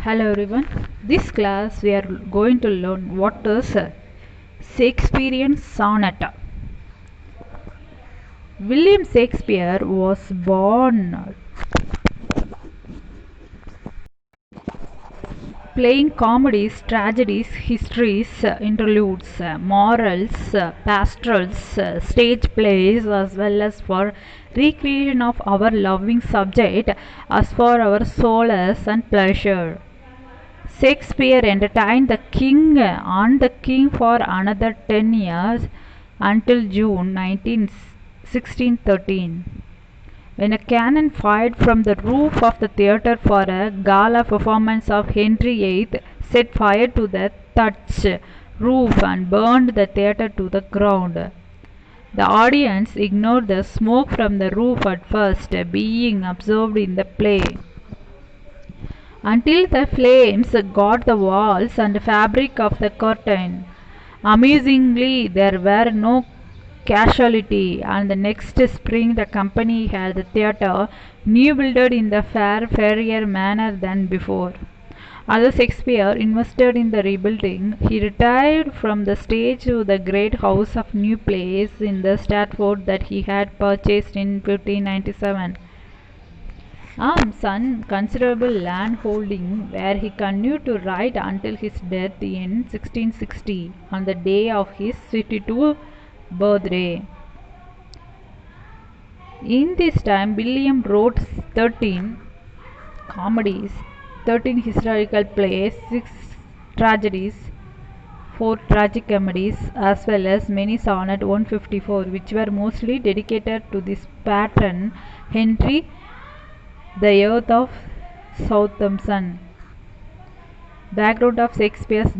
Hello everyone. This class we are going to learn what is Shakespearean sonnet. William Shakespeare was born playing comedies, tragedies, histories, interludes, morals, pastorals, stage plays, as well as for recreation of our loving subject, as for our solace and pleasure. Shakespeare entertained the king and the king for another 10 years until June 1613, when a cannon fired from the roof of the theatre for a gala performance of Henry VIII set fire to the thatched roof and burned the theatre to the ground. The audience ignored the smoke from the roof at first, being absorbed in the play, until the flames got the walls and fabric of the curtain. Amazingly, there were no casualties, and the next spring the company had the theatre new built in the fairer manner than before. Although Shakespeare invested in the rebuilding, he retired from the stage to the great house of New Place in the Stratford that he had purchased in 1597. Son considerable land holding, where he continued to write until his death in 1660, on the day of his 52nd birthday. In this time, William wrote 13 comedies, 13 historical plays, 6 tragedies, 4 tragicomedies, as well as many sonnets 154, which were mostly dedicated to this patron Henry the Earth of Southampton. Background of Shakespeare's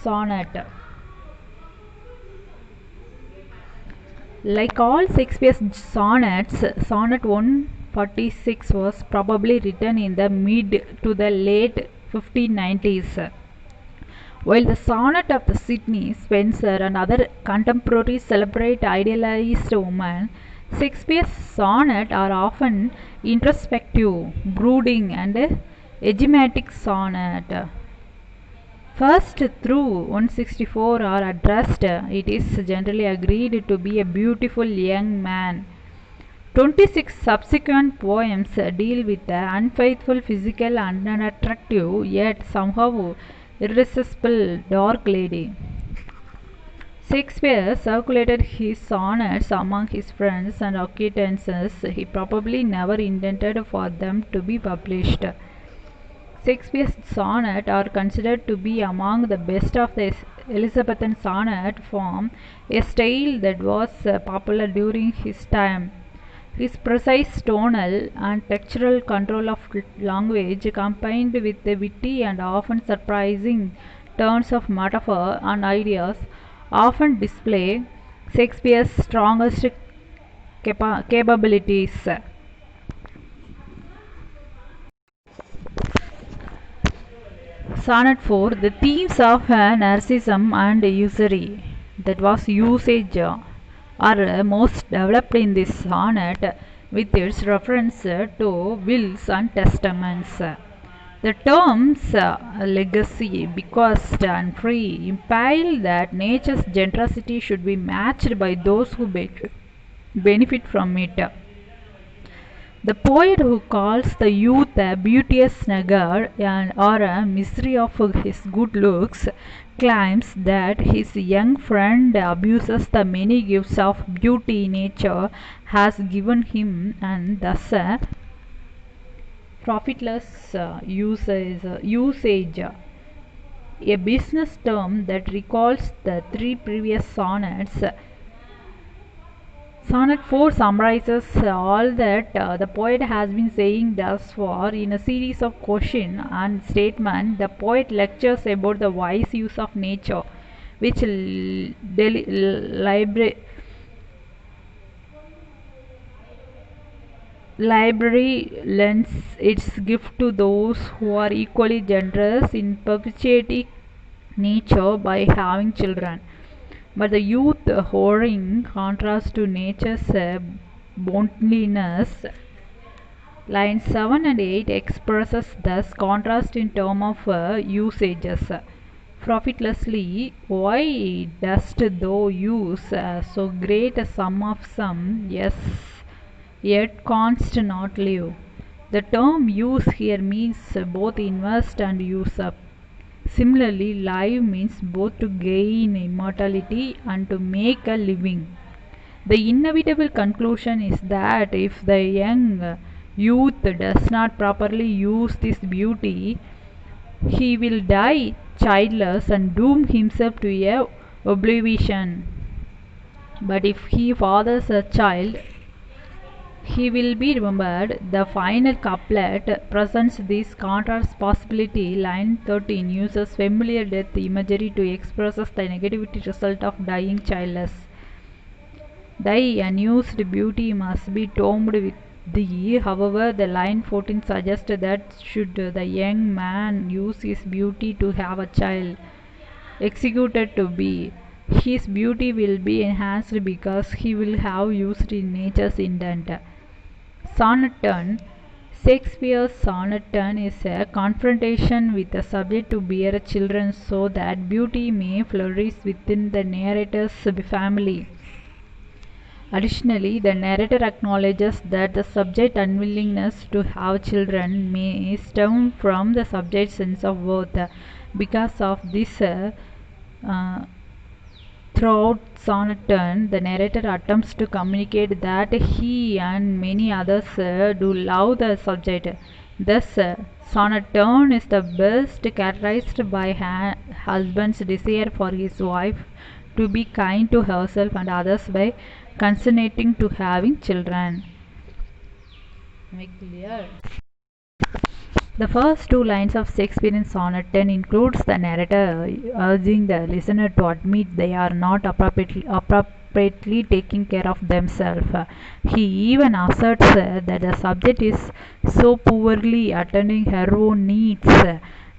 sonnet. Like all Shakespeare's sonnets, Sonnet 146 was probably written in the mid to the late 1590s. While the sonnet of the Sidney Spencer and other contemporaries celebrate idealized women, Shakespeare's sonnets are often introspective, brooding, and enigmatic sonnet. First through 164 are addressed, it is generally agreed to be a beautiful young man. 26 subsequent poems deal with the unfaithful, physical, and unattractive, yet somehow irresistible dark lady. Shakespeare circulated his sonnets among his friends and acquaintances. He probably never intended for them to be published. Shakespeare's sonnets are considered to be among the best of the Elizabethan sonnet form, a style that was popular during his time. His precise tonal and textural control of language, combined with the witty and often surprising turns of metaphor and ideas, often display Shakespeare's strongest capabilities. Sonnet 4. The themes of narcissism and usury, that was usage, are most developed in this sonnet, with its reference to wills and testaments. The terms legacy, bequest, and free imply that nature's generosity should be matched by those who benefit from it. The poet, who calls the youth a beauteous negar or a misery of his good looks, claims that his young friend abuses the many gifts of beauty nature has given him, and thus profitless usage, a business term that recalls the 3 previous sonnets. Sonnet 4 summarizes all that the poet has been saying thus far. In a series of question and statement, the poet lectures about the wise use of nature, which library lends its gift to those who are equally generous in perpetuating nature by having children. But the youth whoring contrast to nature's bounteousness Lines 7 and 8 expresses thus contrast in terms of usages. Profitlessly, why dost thou use so great a sum of sum, yes, yet canst not live? The term use here means both invest and use up. Similarly, live means both to gain immortality and to make a living. The inevitable conclusion is that if the young youth does not properly use this beauty, he will die childless and doom himself to a oblivion. But if he fathers a child, he will be remembered. The final couplet presents this contrast possibility. Line 13 uses familiar death imagery to express the negativity result of dying childless. Thy unused beauty must be tombed with thee. However, the line 14 suggests that should the young man use his beauty to have a child executed to be, his beauty will be enhanced because he will have used in nature's intent. Sonnet 10. Shakespeare's Sonnet 10 is a confrontation with the subject to bear children so that beauty may flourish within the narrator's family. Additionally, the narrator acknowledges that the subject's unwillingness to have children may stem from the subject's sense of worth. Because of this, throughout Sonnet 10, the narrator attempts to communicate that he and many others do love the subject. Thus, Sonnet 10 is the best characterized by husband's desire for his wife to be kind to herself and others by consenting to having children. Make clear? The first two lines of Shakespearean Sonnet 10 includes the narrator urging the listener to admit they are not appropriately taking care of themselves. He even asserts that the subject is so poorly attending her own needs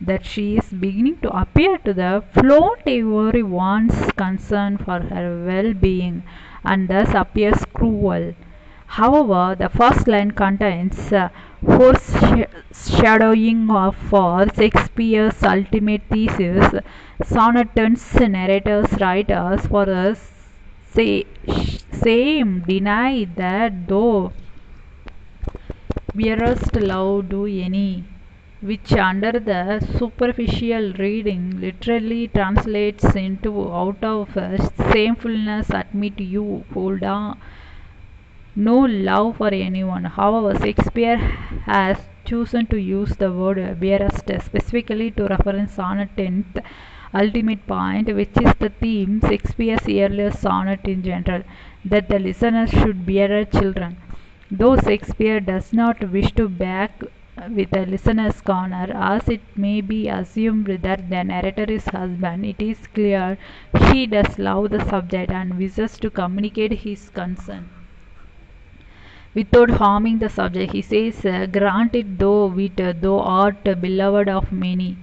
that she is beginning to appear to the flaunt everyone's concern for her well-being and thus appears cruel. However, the first line contains foreshadowing for Shakespeare's ultimate thesis. Sonnet 10's narrators writers for the same deny that thou wearest love do any, which under the superficial reading literally translates into out of shamefulness admit you hold on no love for anyone. However, Shakespeare has chosen to use the word bearest specifically to reference Sonnet 10th ultimate point, which is the theme Shakespeare's earlier sonnet in general, that the listener should bear children. Though Shakespeare does not wish to back with the listener's corner, as it may be assumed that the narrator is husband, it is clear he does love the subject and wishes to communicate his concern without harming the subject. He says, grant it thou wit, thou art beloved of many,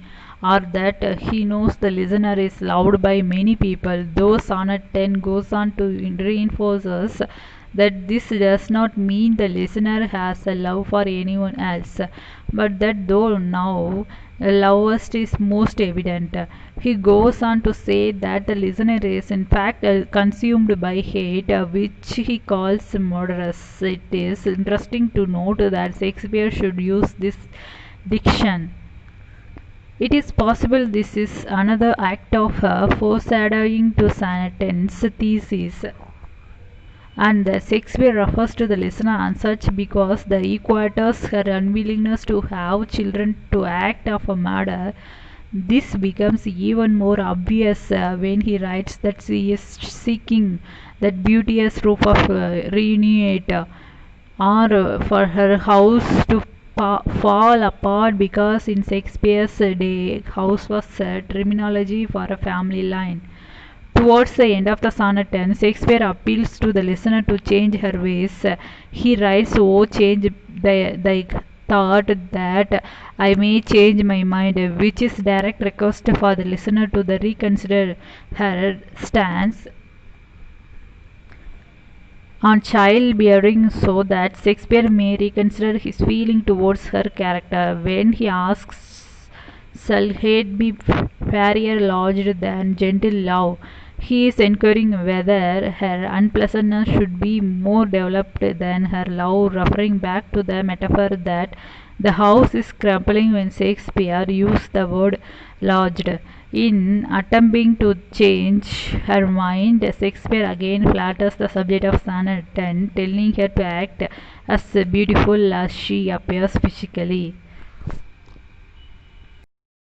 or that he knows the listener is loved by many people. Though Sonnet 10 goes on to reinforce us that this does not mean the listener has a love for anyone else, but that though now lovest is most evident. He goes on to say that the listener is in fact consumed by hate, which he calls murderous. It is interesting to note that Shakespeare should use this diction. It is possible this is another act of foreshadowing to Sonnet 10's thesis, and that Shakespeare refers to the listener as such because the equator's her unwillingness to have children to act of a murder. This becomes even more obvious when he writes that she is seeking that beauteous roof of reunite or for her house to fall apart, because in Shakespeare's day house was a terminology for a family line. Towards the end of the Sonnet 10, Shakespeare appeals to the listener to change her ways. He writes, "Oh, change thy thought that I may change my mind," which is direct request for the listener to reconsider her stance on childbearing so that Shakespeare may reconsider his feeling towards her character. When he asks, shall hate be fairer lodged than gentle love? He is inquiring whether her unpleasantness should be more developed than her love, referring back to the metaphor that the house is crumbling when Shakespeare used the word lodged. In attempting to change her mind, Shakespeare again flatters the subject of Sonnet 10, telling her to act as beautiful as she appears physically.